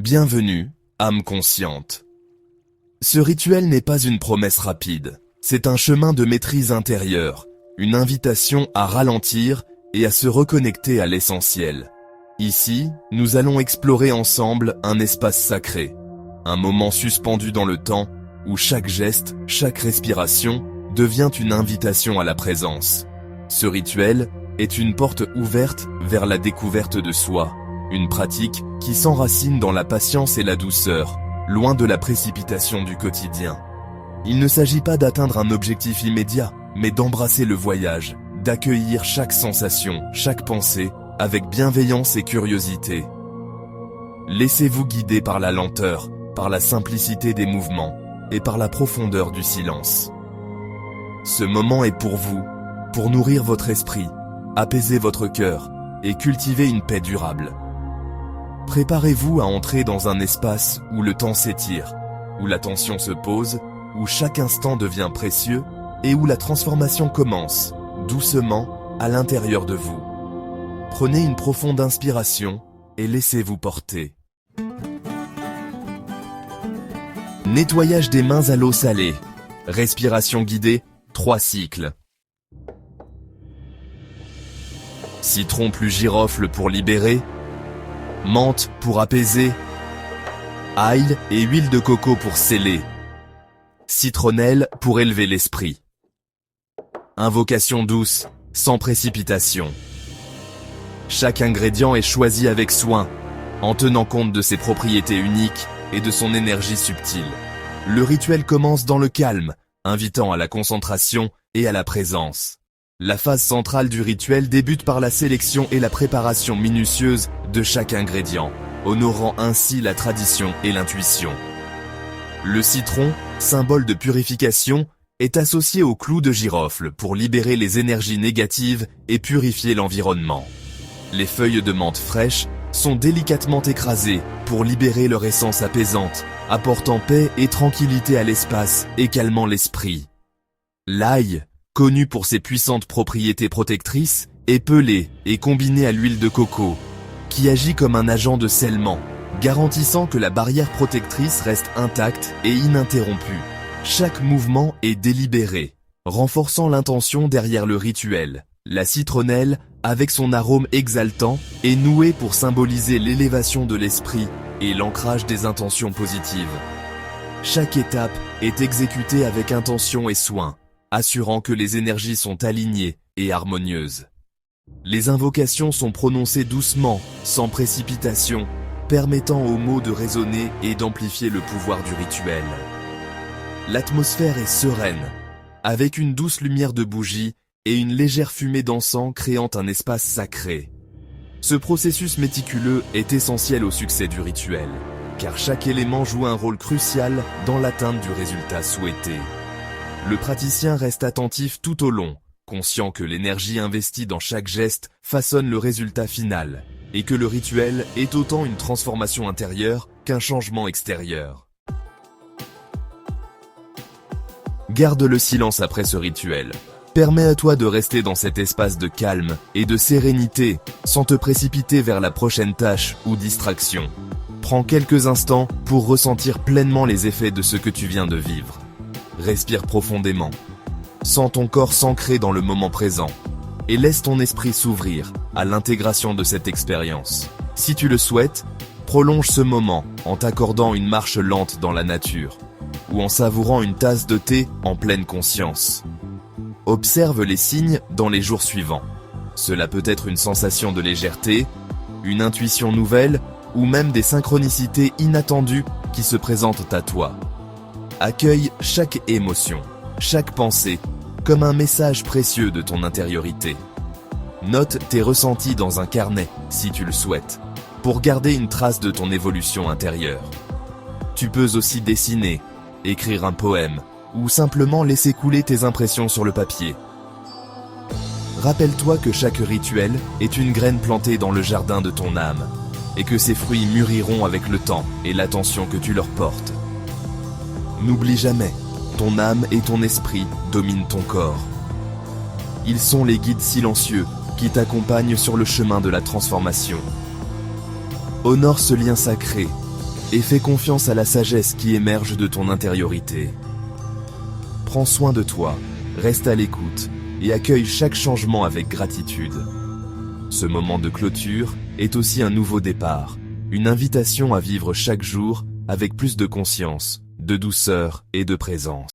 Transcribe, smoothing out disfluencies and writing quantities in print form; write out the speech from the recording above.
Bienvenue, âme consciente. Ce rituel n'est pas une promesse rapide, c'est un chemin de maîtrise intérieure, une invitation à ralentir et à se reconnecter à l'essentiel. Ici, nous allons explorer ensemble un espace sacré, un moment suspendu dans le temps où chaque geste, chaque respiration devient une invitation à la présence. Ce rituel est une porte ouverte vers la découverte de soi, une pratique qui s'enracine dans la patience et la douceur, loin de la précipitation du quotidien. Il ne s'agit pas d'atteindre un objectif immédiat, mais d'embrasser le voyage, d'accueillir chaque sensation, chaque pensée, avec bienveillance et curiosité. Laissez-vous guider par la lenteur, par la simplicité des mouvements, et par la profondeur du silence. Ce moment est pour vous, pour nourrir votre esprit, apaiser votre cœur, et cultiver une paix durable. Préparez-vous à entrer dans un espace où le temps s'étire, où l'attention se pose, où chaque instant devient précieux et où la transformation commence, doucement, à l'intérieur de vous. Prenez une profonde inspiration et laissez-vous porter. Nettoyage des mains à l'eau salée. Respiration guidée, 3 cycles. Citron plus girofle pour libérer. Menthe pour apaiser, ail et huile de coco pour sceller, citronnelle pour élever l'esprit. Invocation douce, sans précipitation. Chaque ingrédient est choisi avec soin, en tenant compte de ses propriétés uniques et de son énergie subtile. Le rituel commence dans le calme, invitant à la concentration et à la présence. La phase centrale du rituel débute par la sélection et la préparation minutieuse de chaque ingrédient, honorant ainsi la tradition et l'intuition. Le citron, symbole de purification, est associé au clou de girofle pour libérer les énergies négatives et purifier l'environnement. Les feuilles de menthe fraîches sont délicatement écrasées pour libérer leur essence apaisante, apportant paix et tranquillité à l'espace et calmant l'esprit. L'ail, connu pour ses puissantes propriétés protectrices, est pelé et combiné à l'huile de coco, qui agit comme un agent de scellement, garantissant que la barrière protectrice reste intacte et ininterrompue. Chaque mouvement est délibéré, renforçant l'intention derrière le rituel. La citronnelle, avec son arôme exaltant, est nouée pour symboliser l'élévation de l'esprit et l'ancrage des intentions positives. Chaque étape est exécutée avec intention et soin, assurant que les énergies sont alignées et harmonieuses. Les invocations sont prononcées doucement, sans précipitation, permettant aux mots de résonner et d'amplifier le pouvoir du rituel. L'atmosphère est sereine, avec une douce lumière de bougie et une légère fumée d'encens créant un espace sacré. Ce processus méticuleux est essentiel au succès du rituel, car chaque élément joue un rôle crucial dans l'atteinte du résultat souhaité. Le praticien reste attentif tout au long, conscient que l'énergie investie dans chaque geste façonne le résultat final, et que le rituel est autant une transformation intérieure qu'un changement extérieur. Garde le silence après ce rituel. Permets à toi de rester dans cet espace de calme et de sérénité, sans te précipiter vers la prochaine tâche ou distraction. Prends quelques instants pour ressentir pleinement les effets de ce que tu viens de vivre. Respire profondément. Sens ton corps s'ancrer dans le moment présent et laisse ton esprit s'ouvrir à l'intégration de cette expérience. Si tu le souhaites, prolonge ce moment en t'accordant une marche lente dans la nature ou en savourant une tasse de thé en pleine conscience. Observe les signes dans les jours suivants. Cela peut être une sensation de légèreté, une intuition nouvelle ou même des synchronicités inattendues qui se présentent à toi. Accueille chaque émotion, chaque pensée, comme un message précieux de ton intériorité. Note tes ressentis dans un carnet, si tu le souhaites, pour garder une trace de ton évolution intérieure. Tu peux aussi dessiner, écrire un poème, ou simplement laisser couler tes impressions sur le papier. Rappelle-toi que chaque rituel est une graine plantée dans le jardin de ton âme, et que ses fruits mûriront avec le temps et l'attention que tu leur portes. N'oublie jamais, ton âme et ton esprit dominent ton corps. Ils sont les guides silencieux qui t'accompagnent sur le chemin de la transformation. Honore ce lien sacré et fais confiance à la sagesse qui émerge de ton intériorité. Prends soin de toi, reste à l'écoute et accueille chaque changement avec gratitude. Ce moment de clôture est aussi un nouveau départ, une invitation à vivre chaque jour avec plus de conscience, de douceur et de présence.